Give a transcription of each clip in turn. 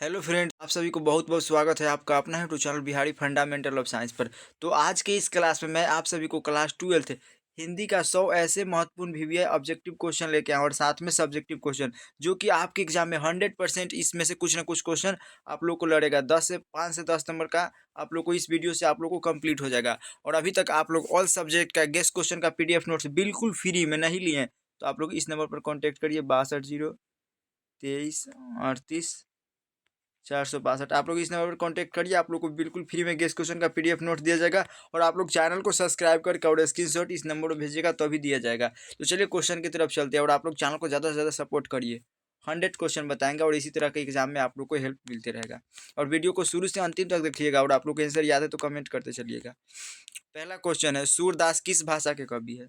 Hello friend, आप सभी को बहुत बहुत स्वागत है आपका अपना YouTube channel Bihari fundamental of science पर। तो आज के इस क्लास में मैं आप सभी को क्लास 12th हिंदी का 100 ऐसे महत्वपूर्ण वीवीआई ऑब्जेक्टिव क्वेश्चन लेके आया और साथ में सब्जेक्टिव क्वेश्चन जो कि आपके एग्जाम में 100% इसमें से कुछ ना कुछ क्वेश्चन आप लोग को लड़ेगा। 5 से 10 नंबर का आप लोग को इस वीडियो से आप लोग को कंप्लीट हो जाएगा। और अभी तक आप लोग ऑल सब्जेक्ट का गेस्ट क्वेश्चन का पीडीएफ नोट्स बिल्कुल फ्री में नहीं लिए हैं तो आप लोग इस नंबर पर कॉन्टेक्ट करिए 62 0 23 38 462। आप लोग इस नंबर पर कांटेक्ट करिए, आप लोग को बिल्कुल फ्री में गेस्ट क्वेश्चन का पीडीएफ नोट दिया जाएगा। और आप लोग चैनल को सब्सक्राइब करके और स्क्रीनशॉट इस नंबर पर भेजिएगा तभी दिया जाएगा। तो चलिए क्वेश्चन की तरफ चलते हैं और आप लोग चैनल को ज़्यादा से ज़्यादा सपोर्ट करिए। 100 क्वेश्चन बताएंगे और इसी तरह के एग्जाम में आप लोग को हेल्प मिलते रहेगा। और वीडियो को शुरू से अंतिम तक देखिएगा और आप लोग को आंसर याद है तो कमेंट करते चलिएगा। पहला क्वेश्चन है, सूरदास किस भाषा के कवि है?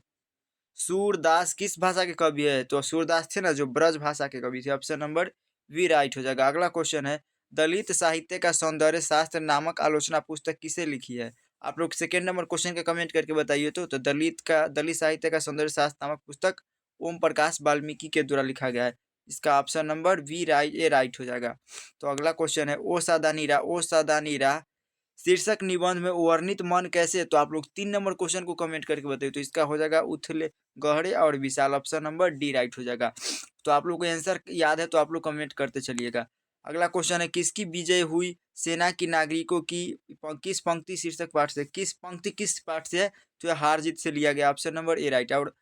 सूरदास किस भाषा के कवि है? तो सूरदास थे ना जो ब्रज भाषा के कवि थे। ऑप्शन नंबर बी राइट हो जाएगा। अगला क्वेश्चन है, दलित साहित्य का सौंदर्य शास्त्र नामक आलोचना पुस्तक किसे लिखी है? आप लोग सेकेंड नंबर क्वेश्चन का कमेंट करके बताइए। तो दलित साहित्य का सौंदर्य शास्त्र नामक पुस्तक ओम प्रकाश वाल्मीकि के द्वारा लिखा गया है। इसका ऑप्शन नंबर बी राइट हो जाएगा। तो अगला क्वेश्चन है, ओ सदा नीरा शीर्षक निबंध में वर्णित मन कैसे है? तो आप लोग 3 नंबर क्वेश्चन को कमेंट करके बताइए। तो इसका हो जाएगा उथले गहरे और विशाल। ऑप्शन नंबर डी राइट हो जाएगा। तो आप लोग को आंसर याद है तो आप लोग कमेंट करते चलिएगा। अगला क्वेश्चन है, किसकी विजय हुई सेना की नागरिकों की? किस पंक्ति शीर्षक पाठ से? किस पंक्ति किस पाठ से है? तो यह हार जीत से लिया गया। Option number A right. और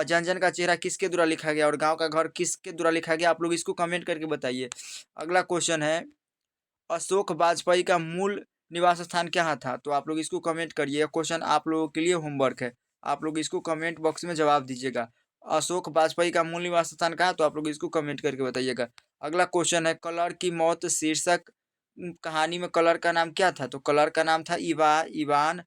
जन जन का चेहरा किसके द्वारा लिखा गया और गांव का घर किसके द्वारा लिखा गया? आप लोग इसको कमेंट करके बताइए। अगला क्वेश्चन है, अशोक वाजपेयी का मूल निवास स्थान क्या था? तो आप लोग इसको कमेंट करिए। क्वेश्चन आप लोगों के लिए होमवर्क है, आप लोग इसको कमेंट बॉक्स में जवाब दीजिएगा। अशोक वाजपेयी का मूल निवास स्थान कहाँ? तो आप लोग इसको कमेंट करके बताइएगा। अगला क्वेश्चन है, कलर की मौत शीर्षक कहानी में कलर का नाम क्या था? तो कलर का नाम था इवान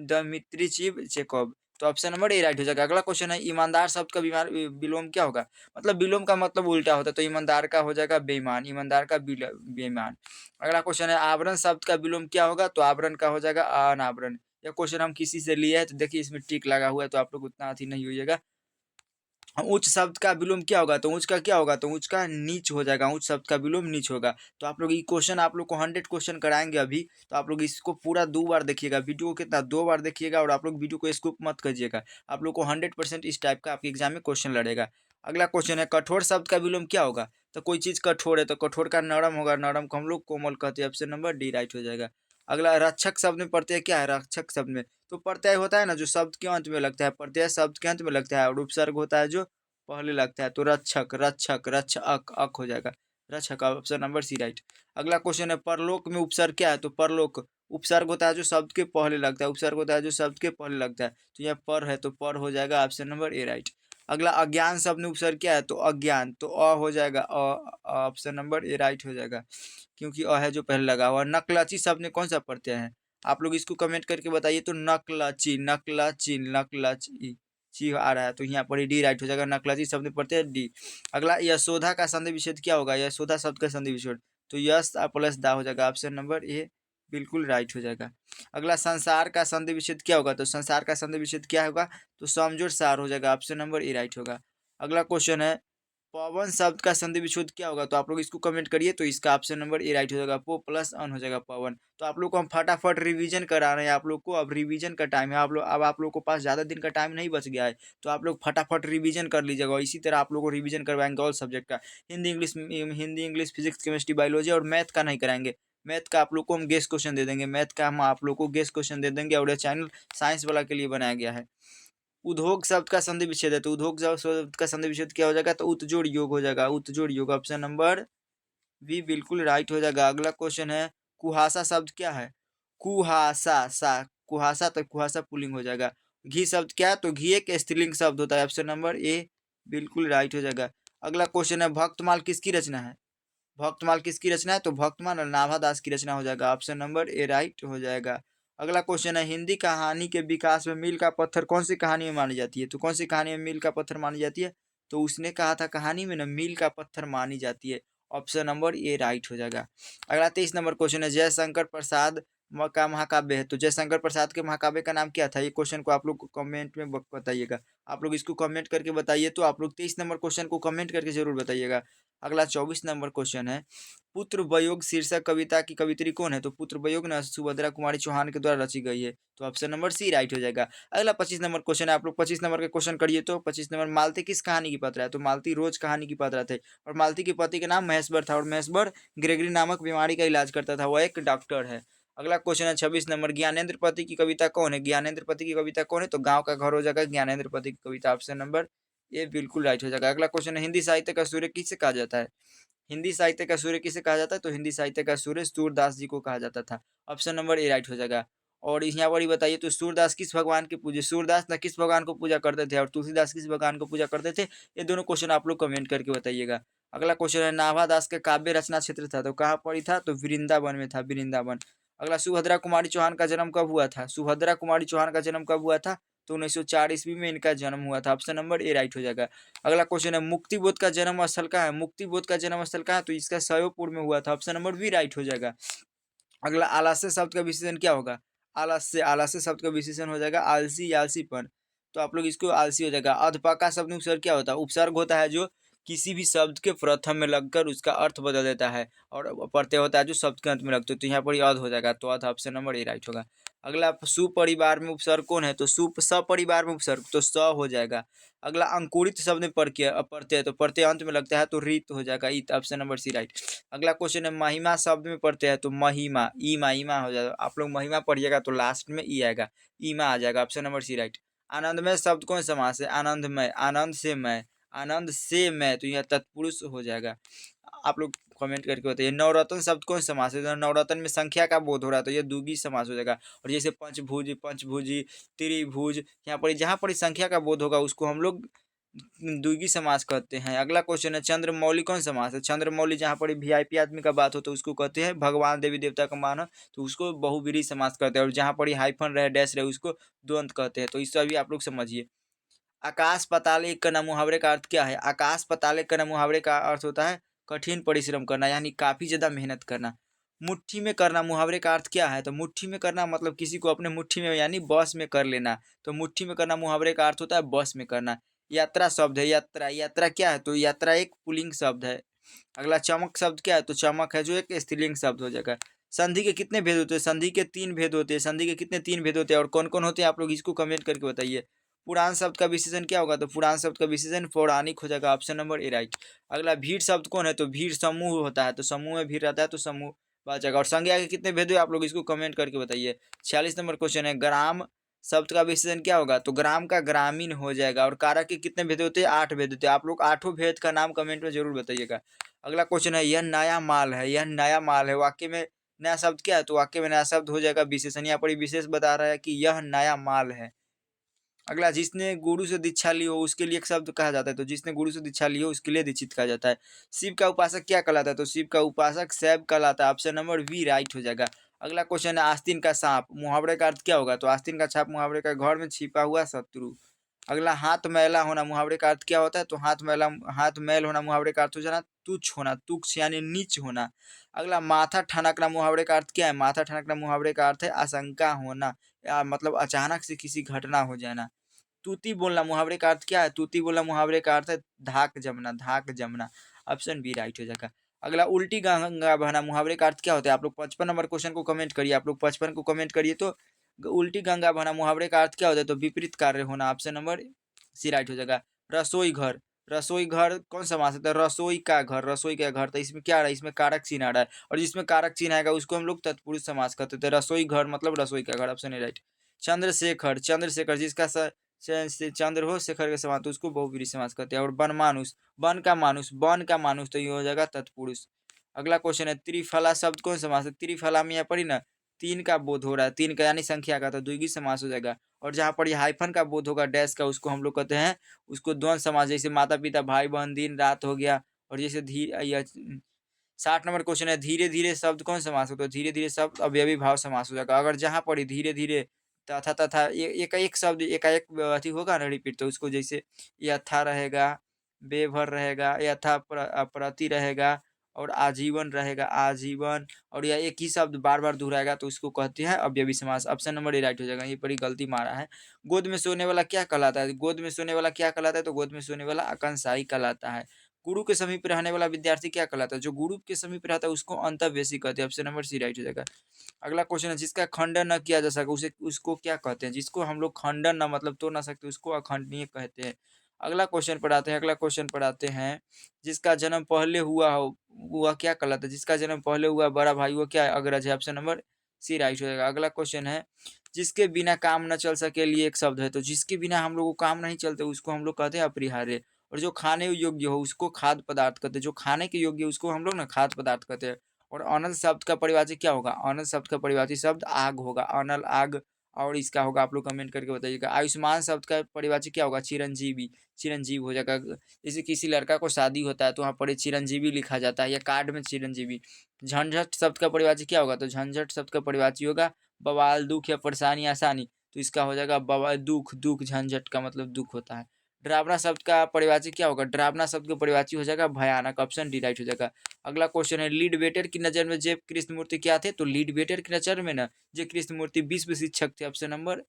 दमित्रिचिव चेकोव। तो ऑप्शन नंबर ए राइट हो जाएगा। अगला क्वेश्चन है, ईमानदार शब्द का विलोम क्या होगा? मतलब विलोम का मतलब उल्टा होता है, तो ईमानदार का हो जाएगा बेईमान, ईमानदार का बेईमान। अगला क्वेश्चन है, आवरण शब्द का विलोम क्या होगा? तो आवरण का हो जाएगा अनावरण। यह क्वेश्चन हम किसी से लिए है तो देखिए इसमें टिक लगा हुआ है तो आप लोग उतना अथी नहीं होइएगा। उच्च शब्द का विलोम क्या होगा? तो उच्च का क्या होगा? तो उच्च का नीच हो जाएगा। उच्च शब्द का विलोम नीच होगा। तो आप लोग ये क्वेश्चन आप लोग को 100 क्वेश्चन कराएंगे अभी, तो आप लोग इसको पूरा 2 बार देखिएगा। वीडियो को कितना 2 बार देखिएगा और आप लोग वीडियो को स्किप मत कीजिएगा। आप लोग को 100% इस टाइप का आपके एग्जाम में क्वेश्चन लड़ेगा। अगला क्वेश्चन है, कठोर शब्द का विलोम क्या होगा? तो कोई चीज कठोर है तो कठोर का नरम होगा, नरम को हम लोग कोमल कहते हैं। ऑप्शन नंबर डी राइट हो जाएगा। अगला, रक्षक शब्द में प्रत्यय क्या है? रक्षक शब्द में तो प्रत्यय होता है ना जो शब्द के अंत में लगता है, प्रत्यय शब्द के अंत में लगता है और उपसर्ग होता है जो पहले लगता है। तो रक्षक रक्षक रक्षक अक हो जाएगा। रक्षक ऑप्शन नंबर सी राइट। अगला क्वेश्चन है, परलोक में उपसर्ग क्या है? तो परलोक उपसर्ग होता है जो शब्द के पहले लगता है, उपसर्ग होता है जो शब्द के पहले लगता है। तो यह पर है तो पर हो जाएगा। Option number A right. अगला, अज्ञान शब्द में उपसर्ग क्या है? तो अज्ञान, तो अ हो जाएगा। ऑप्शन नंबर ए राइट हो जाएगा क्योंकि अ है जो पहले लगा हुआ। नकलची शब्द में कौन सा प्रत्यय है? आप लोग इसको कमेंट करके बताइए। तो नकलची नकलची नकलची ची आ रहा है तो यहाँ पर डी राइट हो जाएगा। नकलची शब्द में प्रत्यय डी। अगला, यशोदा का संधि विच्छेद क्या होगा? यशोदा शब्द का संधि विच्छेद तो यस प्लस दा हो जाएगा। ऑप्शन नंबर ए बिल्कुल राइट हो जाएगा। अगला, संसार का संधि विच्छेद क्या होगा? तो संसार का संधि विच्छेद क्या होगा? तो समझोर सार हो जाएगा। ऑप्शन नंबर ए राइट होगा। अगला क्वेश्चन है, पवन शब्द का संधि विच्छेद क्या होगा? तो आप लोग इसको कमेंट करिए। तो इसका ऑप्शन नंबर ए राइट हो जाएगा। पो प्लस अन हो जाएगा पवन। तो आप लोग को हम फटाफट रिवीजन करा रहे हैं। आप लोग को अब रिवीजन का टाइम है। आप लोग को पास ज़्यादा दिन का टाइम नहीं बच गया है तो आप लोग फटाफट रिवीजन कर लीजिएगा। और इसी तरह आप लोग को रिवीजन करवाएंगे ऑल सब्जेक्ट का। Hindi English physics chemistry biology और मैथ का नहीं कराएंगे। मैथ का आप लोग को हम गेस्ट क्वेश्चन दे देंगे। मैथ का हम आप लोग को गेस्ट क्वेश्चन दे देंगे और यह चैनल साइंस वाला के लिए बनाया गया है। उद्योग शब्द का संधि विच्छेद है तो उद्योग शब्द का संधि विच्छेद क्या हो जाएगा? तो उत्जोड़ योग हो जाएगा। उत्जोड़ योग ऑप्शन नंबर बी बिल्कुल राइट हो जाएगा। अगला क्वेश्चन है, कुहासा शब्द क्या है? कुहासा तो कुहासा पुलिंग हो जाएगा। घी शब्द क्या है? तो घी एक स्त्रीलिंग शब्द होता है। ऑप्शन नंबर ए बिल्कुल राइट हो जाएगा। अगला क्वेश्चन है, भक्तमाल किसकी रचना है? भक्तमाल किसकी रचना है? तो भक्तमाल नाभादास की रचना हो जाएगा। ऑप्शन नंबर ए राइट हो जाएगा। अगला क्वेश्चन है, हिंदी कहानी के विकास में मील का पत्थर कौन सी कहानी में मानी जाती है? तो कौन सी कहानी में मील का पत्थर मानी जाती है? तो उसने कहा था कहानी में ना मील का पत्थर मानी जाती है। ऑप्शन नंबर ए राइट हो जाएगा। अगला 23 नंबर क्वेश्चन है, जयशंकर प्रसाद का महाकाव्य है तो जयशंकर प्रसाद के महाकाव्य का नाम क्या था? ये क्वेश्चन को आप लोग कमेंट में बताइएगा। आप लोग इसको कमेंट करके बताइए। तो आप लोग 23 नंबर क्वेश्चन को कमेंट करके जरूर बताइएगा। अगला 24 नंबर क्वेश्चन है, पुत्र वयोग शीर्षक कविता की कवित्री कौन है? तो पुत्र वयोग ना सुभद्रा कुमारी चौहान के द्वारा रची गई है, तो ऑप्शन नंबर सी राइट हो जाएगा। अगला 25 नंबर क्वेश्चन है, आप लोग 25 नंबर के क्वेश्चन करिए। तो 25 नंबर, मालती किस कहानी की पात्रा है? तो मालती रोज कहानी की पात्रा थे, और मालती के पति का नाम महेश्वर था, और महेश्वर ग्रेगरी नामक बीमारी का इलाज करता था, वह एक डॉक्टर है। अगला क्वेश्चन है 26 नंबर, ज्ञानेंद्र पति की कविता कौन है? ज्ञानेंद्र पति की कविता कौन है? तो गांव का घर हो जाएगा ज्ञानेंद्र पति की कविता, ऑप्शन नंबर ये बिल्कुल राइट हो जाएगा। अगला क्वेश्चन है, हिंदी साहित्य का सूर्य किसे कहा जाता है? हिंदी साहित्य का सूर्य किसे कहा जाता है? तो हिंदी साहित्य का सूर्य सूरदास जी को कहा जाता था, ऑप्शन नंबर ए राइट हो जाएगा। और यहाँ पर ही बताइए, तो सूरदास किस भगवान के पूजे? सूरदास न किस भगवान को पूजा करते थे, और तुलसीदास किस भगवान को पूजा करते थे? ये दोनों क्वेश्चन आप लोग कमेंट करके बताइएगा। अगला क्वेश्चन है, नाभादास का काव्य रचना क्षेत्र था, तो कहाँ पर ही था? तो वृंदावन में था, वृंदावन। अगला, सुभद्रा कुमारी चौहान का जन्म कब हुआ था? सुभद्रा कुमारी चौहान का जन्म कब हुआ था? तो 1904 ईस्वी में इनका जन्म हुआ था, ऑप्शन नंबर ए राइट हो जाएगा। अगला क्वेश्चन है, मुक्तिबोध का जन्म स्थल कहाँ है? मुक्तिबोध का जन्म स्थल कहाँ है? तो इसका सयोपुर में हुआ था, ऑप्शन नंबर बी राइट हो जाएगा। अगला, आलस्य शब्द का विशेषण क्या होगा? आलस्य, आलस्य शब्द का विशेषण हो जाएगा आलसी या आलसीपन, तो आप लोग इसको आलसी हो जाएगा। अधपका शब्द में उपसर्ग क्या होता है? उपसर्ग होता है जो किसी भी शब्द के प्रथम में लगकर उसका अर्थ बदल देता है, और प्रत्यय होता है जो शब्द के अंत में लगता है, तो यहाँ पर अध हो जाएगा, तो अध ऑप्शन नंबर ए राइट होगा। अगला, सुपरिवार में उपसर्ग कौन है? तो सपरिवार में उपसर्ग तो स हो जाएगा। अगला, अंकुरित शब्द में प्रत्यय, तो प्रत्यय अंत में लगता है तो रित हो जाएगा, इत, ऑप्शन नंबर सी राइट। अगला क्वेश्चन है, महिमा शब्द में प्रत्यय है, तो महिमा, ईमा, ईमा हो जाएगा। आप लोग महिमा पढ़िएगा तो लास्ट में ई आएगा, ईमा आ जाएगा, ऑप्शन नंबर सी राइट। आनंदमय शब्द कौन समास है? आनंदमय, आनंद से मैं, आनंद से मैं, तो यह तत्पुरुष हो जाएगा। आप लोग कमेंट करके बताइए। नवरत्न शब्द कौन समास है? तो नवरत्न में संख्या का बोध हो रहा है, तो ये द्विगुणी समास हो जाएगा। और जैसे पंचभुज, पंचभुजी, त्रिभुज, यहाँ पर जहाँ पर संख्या का बोध होगा उसको हम लोग द्विगुणी समास कहते हैं। अगला क्वेश्चन है, चंद्रमौली कौन समास है? चंद्रमौली जहाँ पर वीआईपी आदमी का बात हो तो उसको कहते हैं भगवान देवी देवता का मान हो तो उसको बहुव्रीहि समास कहते हैं, और जहाँ पर हाइफन रहे, डैश रहे, उसको द्वंद्व कहते हैं। तो इससे भी आप लोग समझिए। आकाश पाताल एक करना मुहावरे का अर्थ क्या है? आकाश पाताल एक करना मुहावरे का अर्थ होता है कठिन परिश्रम करना, यानी काफी ज्यादा मेहनत करना। मुट्ठी में करना मुहावरे का अर्थ क्या है? तो मुट्ठी में करना मतलब किसी को अपने मुट्ठी में यानी बस में कर लेना, तो मुट्ठी में करना मुहावरे का अर्थ होता है बस में करना। यात्रा शब्द है, यात्रा, यात्रा क्या है? तो यात्रा एक पुल्लिंग शब्द है। अगला, चमक शब्द क्या है? तो चमक है जो एक स्त्रीलिंग शब्द हो जाएगा। संधि के कितने भेद होते हैं? संधि के 3 भेद होते हैं। संधि के कितने 3 भेद होते हैं, और कौन कौन होते हैं? आप लोग इसको कमेंट करके बताइए। पुराण शब्द का विशेषण क्या होगा? तो पुराण शब्द का विशेषण पौराणिक हो जाएगा, ऑप्शन नंबर ए राइट। अगला, भीड़ शब्द कौन है? तो भीड़ समूह होता है, तो समूह में भीड़ रहता है तो समूह बात जाएगा। और संज्ञा के कितने भेद हुए? आप लोग इसको कमेंट करके बताइए। 46 नंबर क्वेश्चन है, ग्राम शब्द का विशेषण क्या होगा? तो ग्राम का ग्रामीण हो जाएगा। और कारक के कितने भेद होते हैं? 8 भेद होते हैं। आप लोग 8 भेद का नाम कमेंट में जरूर बताइएगा। अगला क्वेश्चन है, यह नया माल है, यह नया माल है, वाक्य में नया शब्द क्या है? तो वाक्य में नया शब्द हो जाएगा विशेषण। यहाँ पर विशेष बता रहा है कि यह नया माल है। अगला, जिसने गुरु से दीक्षा ली हो उसके लिए एक शब्द कहा जाता है, तो जिसने गुरु से दीक्षा ली हो उसके लिए दीक्षित कहा जाता है। शिव का उपासक क्या कहलाता है? तो शिव का उपासक शैव कहलाता है, ऑप्शन नंबर बी राइट हो जाएगा। अगला क्वेश्चन है, आस्तीन का सांप मुहावरे का अर्थ क्या होगा? तो आस्तीन का छाप मुहावरे का घर में छिपा हुआ शत्रु। अगला, हाथ मैला होना मुहावरे का अर्थ क्या होता है? तो हाथ मैल होना मुहावरे का अर्थ हो जाना तुच्छ होना, तुच्छ यानी नीच होना। अगला, माथा ठनकना मुहावरे का अर्थ क्या है? माथा ठनकना मुहावरे का अर्थ है आशंका होना, या मतलब अचानक से किसी घटना हो जाना। तूती बोलना मुहावरे का अर्थ क्या है? तूती बोलना मुहावरे का अर्थ है धाक जमना, धाक जमना, ऑप्शन बी राइट हो जाएगा। अगला, उल्टी गंगा बहना मुहावरे का अर्थ क्या होता है? आप लोग 55 नंबर क्वेश्चन को कमेंट करिए। आप लोग 55 को कमेंट करिए। तो उल्टी गंगा बहना मुहावरे का अर्थ क्या होता है? तो विपरीत कार्य होना, ऑप्शन नंबर सी राइट हो जाएगा। रसोई घर, रसोई घर कौन समास होता है? रसोई का घर, रसोई का घर, तो इसमें क्या आ रहा है? इसमें कारक चिन्ह आ रहा है, और जिसमें कारक चिन्ह आएगा उसको हम लोग तत्पुरुष समास कहते थे। रसोई घर मतलब रसोई का घर, option A right. Chandrashekhar, Chandrashekhar जिसका से चंद्र हो शेखर के समान, तो उसको बहुव्रीहि समास कहते हैं। और वन मानुष, वन का मानुष, वन का मानुष, तो ये हो जाएगा तत्पुरुष। अगला क्वेश्चन है, त्रिफला शब्द कौन समास है? त्रिफला में यहाँ पर ही ना 3 का बोध हो रहा है, 3 का यानी संख्या का, तो द्विगुणी समास हो जाएगा। और जहाँ पर ये हाइफन का बोध होगा डैश का, उसको हम लोग कहते हैं उसको द्वंद्व समास, जैसे माता पिता, भाई बहन, दिन रात हो गया। और जैसे 60 नंबर क्वेश्चन है, धीरे धीरे शब्द कौन समास होता है? तो धीरे धीरे शब्द अवयवी भाव समास हो जाएगा। अगर जहाँ पर धीरे धीरे तथा तथा एक एक शब्द एकाएक अथी होगा ना रिपीट, तो उसको जैसे यथा रहेगा, बेभर रहेगा, यथा प्रति रहेगा, और आजीवन रहेगा, आजीवन, और यह एक ही शब्द बार बार दोहराएगा तो उसको कहते हैं अवयवी समास, ऑप्शन नंबर ए राइट हो जाएगा। ये बड़ी गलती मारा है। गोद में सोने वाला क्या कहलाता है? गोद में सोने वाला क्या कहलाता है? तो गोद में सोने वाला आकांक्षाई कहलाता है। गुरु के समीप रहने वाला विद्यार्थी क्या कहलाता है? जो गुरु के समीप रहता है उसको अंतःवेशी कहते हैं। ऑप्शन नंबर सी राइट हो जाएगा। अगला क्वेश्चन है, जिसका खंडन न किया जा सके उसे उसको क्या कहते हैं? जिसको हम लोग खंडन ना मतलब तोड़ ना सकते उसको अखंडनीय कहते हैं। अगला क्वेश्चन पढ़ाते हैं, जिसका जन्म पहले हुआ हो वह क्या कहलाता है? जिसका जन्म पहले हुआ बड़ा भाई वो क्या है? अग्रज है। ऑप्शन नंबर सी राइट हो जाएगा। अगला क्वेश्चन है, जिसके बिना काम न चल सके लिए एक शब्द है, तो जिसके बिना हम लोग को काम नहीं चलते उसको हम लोग कहते हैं अपरिहार्य। और जो खाने योग्य हो उसको खाद्य पदार्थ कहते हैं। जो खाने के योग्य उसको हम लोग ना खाद्य पदार्थ कहते हैं। और अनल शब्द का परिवाची क्या होगा? अनल शब्द का परिवाची शब्द आग होगा। अनल आग। और इसका होगा, आप लोग कमेंट करके बताइएगा। आयुष्मान शब्द का परिवाची क्या होगा? चिरंजीवी। चिरंजीव हो जाएगा। जैसे किसी लड़का को शादी होता है तो वहाँ पर चिरंजीवी लिखा जाता है या कार्ड में चिरंजीवी। झंझट शब्द का परिवाची क्या होगा? तो झंझट शब्द का परिवाची होगा बवाल, दुख या परेशानी, आसानी। तो इसका हो जाएगा बवाल, दुख। दुख झंझट का मतलब दुख होता है। डरावना शब्द का परिवाची क्या होगा? डरावना शब्द का परिवाची हो जाएगा भयानक। ऑप्शन डी राइट हो जाएगा। अगला क्वेश्चन है, लीड वेटर की नजर में जे कृष्णमूर्ति क्या थे? तो लीड वेटर की नजर में ना जे कृष्णमूर्ति विश्व शिक्षक थे। Option number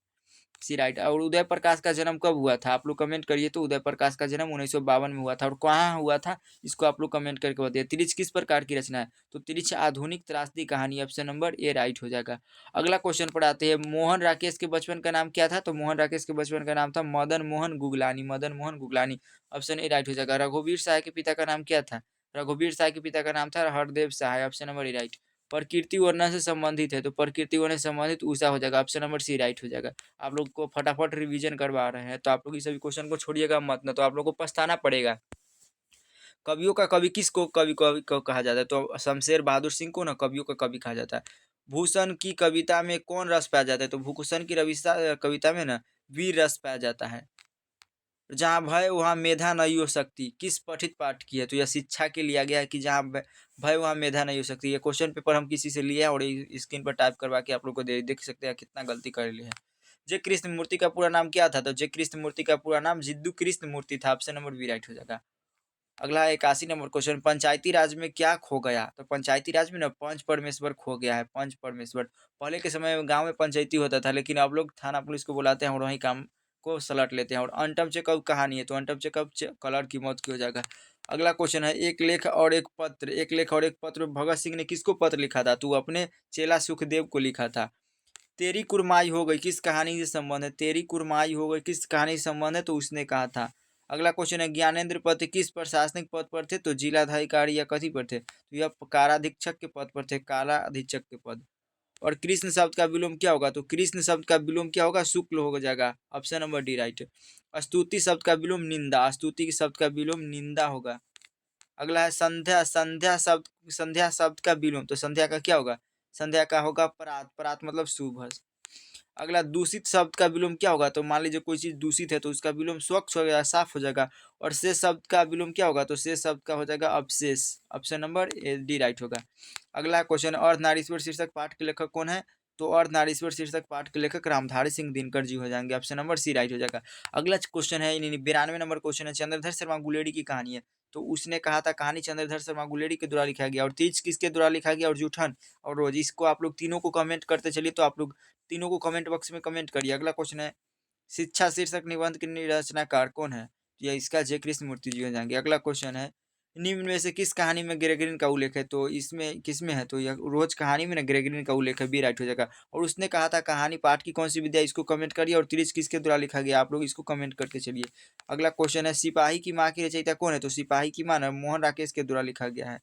C right. और उदय प्रकाश का जन्म कब हुआ था? आप लोग कमेंट करिए। तो उदय प्रकाश का जन्म 1952 में हुआ था। और कहाँ हुआ था इसको आप लोग कमेंट करके बताइए। तिरिच किस प्रकार की रचना है? तो तिरिच आधुनिक त्रासदी कहानी। ऑप्शन नंबर ए राइट हो जाएगा। अगला क्वेश्चन पढ़ाते हैं, मोहन राकेश के बचपन का नाम क्या था? तो मोहन राकेश के बचपन का नाम था Madan Mohan Guglani. Madan Mohan Guglani. Option A right हो जाएगा। रघुवीर साय के पिता का नाम क्या था? रघुवीर साय के पिता का नाम था Hardev Sahay. Option number A right. प्रकृति वर्णन से संबंधित है तो प्रकृति वर्णन से संबंधित उषा हो जाएगा। ऑप्शन नंबर सी राइट हो जाएगा। आप लोग को फटाफट रिवीजन करवा रहे हैं तो आप लोग इस सभी क्वेश्चन को छोड़िएगा मत, ना तो आप लोग को पछताना पड़ेगा। कवियों का कवि किसको कवि कवि को कहा जाता है? तो शमशेर बहादुर सिंह को ना कवियों का कवि कहा जाता है। भूषण की कविता में कौन रस पाया जाता है? तो भूषण की कविता में ना वीर रस पाया जाता है। जहाँ भय वहाँ मेधा नहीं हो सकती, किस पठित पाठ की है? तो यह शिक्षा के लिया गया है कि जहाँ भय वहाँ मेधा नहीं हो सकती। ये क्वेश्चन पेपर हम किसी से लिए हैं और स्क्रीन पर टाइप करवा के आप लोग को देख सकते हैं कितना गलती कर लिए हैं। जय कृष्ण मूर्ति का पूरा नाम क्या था? तो जय कृष्ण मूर्ति का पूरा नाम जिद्दू कृष्ण मूर्ति था। ऑप्शन नंबर बी राइट हो जाएगा। अगला 81 नंबर क्वेश्चन, पंचायती राज में क्या खो गया? तो पंचायती राज में ना पंच परमेश्वर खो गया है। पंच परमेश्वर। पहले के समय में गांव में पंचायती होता था लेकिन अब लोग थाना पुलिस को बुलाते हैं और वही काम को सलट लेते हैं। और अनटम चेकअप कहानी है तो अनटम चेकअप कलर की मौत की हो जाएगा। अगला क्वेश्चन है, एक लेख और एक पत्र भगत सिंह ने किसको पत्र लिखा था? तो अपने चेला सुखदेव को लिखा था। तेरी कुरमाई हो गई किस कहानी से संबंध है? तेरी कुरमाई हो गई किस कहानी से संबंध है? तो उसने कहा था। अगला क्वेश्चन है, ज्ञानेंद्र पति किस प्रशासनिक पद पर थे? तो जिलाधिकारी या कथी पर थे? तो यह काराधीक्षक के पद पर थे। काला अधीक्षक के पद। और कृष्ण शब्द का विलोम क्या होगा? तो कृष्ण शब्द का विलोम क्या होगा? शुक्ल हो जाएगा। Option number D right. स्तुति शब्द का विलोम निंदा। स्तुति शब्द का विलोम निंदा होगा। अगला है संध्या। संध्या शब्द का विलोम। तो संध्या का क्या होगा? संध्या का होगा परात। परात मतलब शुभ। अगला दूषित शब्द का विलोम क्या होगा? तो मान लीजिए कोई चीज दूषित है तो उसका विलोम स्वच्छ हो गया, साफ हो जाएगा। और शेष शब्द का विलोम क्या होगा? तो शेष शब्द का हो जाएगा अवशेष। ऑप्शन नंबर डी राइट होगा। अगला क्वेश्चन, अर्धनारीश्वर शीर्षक पाठ के लेखक कौन है? तो अर्धनारीश्वर शीर्षक पाठ के लेखक रामधारी सिंह दिनकर जी हो जाएंगे। ऑप्शन नंबर सी राइट हो जाएगा। अगला क्वेश्चन है 92 नंबर क्वेश्चन है, चंद्रधर शर्मा गुलेरी की कहानी है। तो उसने कहा था कहानी चंद्रधर शर्मा गुलेरी के द्वारा लिखा गया। और तीज किसके द्वारा लिखा गया? और जूठन और रोज। इसको आप लोग तीनों को कमेंट करते चलिए। तो आप लोग तीनों को कमेंट बॉक्स में कमेंट करिए। अगला क्वेश्चन है, शिक्षा शीर्षक निबंध के रचनाकार कौन है? तो यह इसका जय कृष्ण मूर्ति जी हो जाएंगे। अगला क्वेश्चन है, निम्न में से किस कहानी में ग्रेगरिन का उल्लेख है? तो इसमें किसमें है? तो यह रोज कहानी में ना ग्रेगरिन का उल्लेख है। बी राइट हो जाएगा। और उसने कहा था कहानी पाठ की कौन सी विद्या? इसको कमेंट करिए। और त्रिज किसके द्वारा लिखा गया? आप लोग इसको कमेंट करके चलिए। अगला क्वेश्चन है, सिपाही की माँ की रचयिता कौन है? तो सिपाही की माँ ना मोहन राकेश के द्वारा लिखा गया है।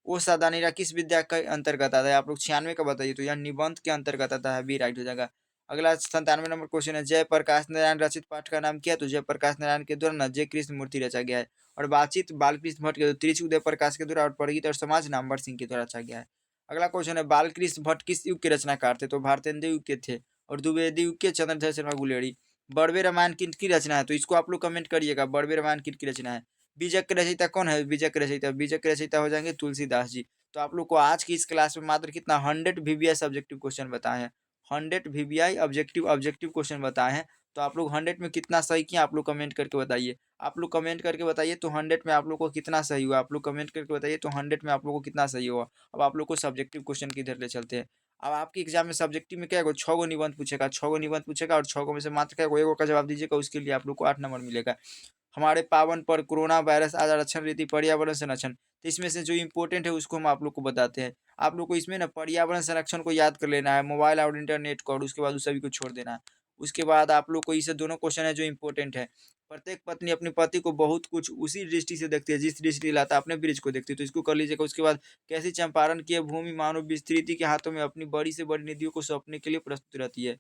वो सादानीरा किस विद्या के अंतर्गत आता है? आप लोग 96 का बताइए। तो यह निबंध के अंतर्गत आता है। बी राइट हो जाएगा। अगला 97 नंबर क्वेश्चन है, जय प्रकाश नारायण रचित पाठ का नाम क्या है? तो जय प्रकाश नारायण के द्वारा जय कृष्ण मूर्ति रचा गया है। और बातचीत बालकृष्ण भट्ट के त्रिच उदय प्रकाश के द्वारा और परिहित और समाज नामवर सिंह के द्वारा रचा गया है। अगला क्वेश्चन है, बालकृष्ण भट्ट किस युग के रचनाकार थे? तो भारतेंद्र युग के थे। और द्विवेदी युग के चंद्रधर शर्मा गुलेरी। बड़वे रामायण किनकी रचना है? तो इसको आप लोग कमेंट करिएगा। बड़वे रामायण किनकी रचना है? बीजक के रचयिता कौन है? बीजक के रचयिता हो जाएंगे तुलसीदास जी। तो आप लोग को आज की इस क्लास में मात्र कितना 100 वीवीआई सब्जेक्टिव क्वेश्चन बताए हैं। 100 वीवीआई ऑब्जेक्टिव ऑब्जेक्टिव क्वेश्चन बताए हैं। तो आप लोग 100 में कितना सही किया आप लोग कमेंट करके बताइए। आप लोग कमेंट करके बताइए तो 100 में आप लोग को कितना सही हुआ। आप लोग कमेंट करके बताइए तो 100 में आप लोग को कितना सही हुआ। अब आप लोग को सब्जेक्टिव क्वेश्चन की इधर ले चलते हैं। अब आपके एग्ज़ाम में सब्जेक्टिव में क्या है, 6 गो निबंध पूछेगा, 6 गो निबंध पूछेगा और 6 गो में से मात्र क्या है, 1 गो का जवाब दीजिएगा, उसके लिए आप लोग को 8 नंबर मिलेगा। हमारे पावन पर कोरोना वायरस आज रक्षण रीति पर्यावरण संरक्षण, तो इसमें से जो इम्पोर्टेंट है उसको हम आप लोग को बताते हैं। आप लोग को इसमें ना पर्यावरण संरक्षण को याद कर लेना है, मोबाइल और इंटरनेट को, और उसके बाद उस सभी को छोड़ देना है। उसके बाद आप लोग को ये दोनों क्वेश्चन है जो इम्पोर्टेंट है। प्रत्येक पत्नी अपने पति को बहुत कुछ उसी दृष्टि से देखती है जिस दृष्टि लाता अपने ब्रिज को देखती है, तो इसको कर लीजिएगा। उसके बाद कैसे चंपारण की भूमि मानव विस्तृति के हाथों में अपनी बड़ी से बड़ी निधियों को सौंपने के लिए प्रस्तुत रहती है।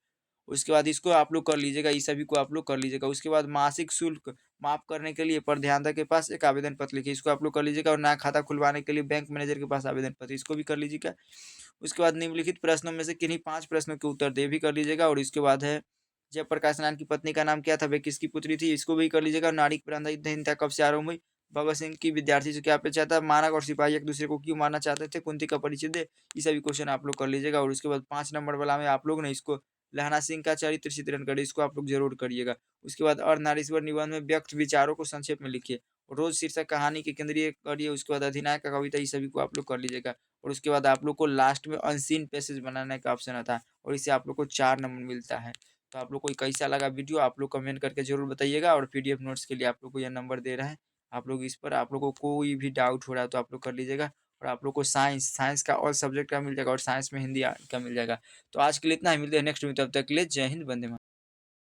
उसके बाद इसको आप लोग कर लीजिएगा, इस सभी को आप लोग कर लीजिएगा। उसके बाद मासिक शुल्क माफ़ करने के लिए प्रधानता के पास एक आवेदन पत्र लिखिए, इसको आप लोग कर लीजिएगा। और नया खाता खुलवाने के लिए बैंक मैनेजर के पास आवेदन पत्र, इसको भी कर लीजिएगा। उसके बाद निम्नलिखित प्रश्नों में से किन्हीं 5 प्रश्नों के उत्तर दें, भी कर लीजिएगा। और इसके बाद है जयप्रकाश नारायण की पत्नी का नाम क्या था? वह किसकी पुत्री थी? इसको भी कर लीजिएगा। नारी की प्राधान्यता कब से आरंभ हुई? भगत सिंह की विद्यार्थी से क्या अपेक्षा था? मानव और सिपाही एक-दूसरे को क्यों मारना चाहते थे? कुंती का परिचय दें। ये सभी क्वेश्चन आप लोग कर लीजिएगा। और उसके बाद 5 नंबर वाला में आप लोग ना इसको लहना सिंह का चरित्र चित्रण करिए, इसको आप लोग ज़रूर करिएगा। उसके बाद अर्धनारीश्वर निबंध में व्यक्त विचारों को संक्षेप में लिखिए। रोज़ शीर्षक कहानी के केंद्रीय करिए, उसके बाद अधिनायक का कविता, ये सभी को आप लोग कर लीजिएगा। और उसके बाद आप लोग को लास्ट में अनसीन पैसेज बनाने का ऑप्शन आता है, और इससे आप लोग को 4 नंबर मिलता है। तो आप लोग को कैसा लगा वीडियो, आप लोग कमेंट करके ज़रूर बताइएगा। और पीडीएफ नोट्स के लिए आप लोग को यह नंबर दे रहा है। आप लोग इस पर, आप लोग को कोई भी डाउट हो रहा है तो आप लोग कर लीजिएगा। और आप लोग को साइंस साइंस का ऑल सब्जेक्ट का मिल जाएगा, और साइंस में हिंदी का मिल जाएगा। तो आज के लिए इतना ही, मिलते हैं नेक्स्ट वीडियो, तब तक के लिए जय हिंद, वंदे मातरम।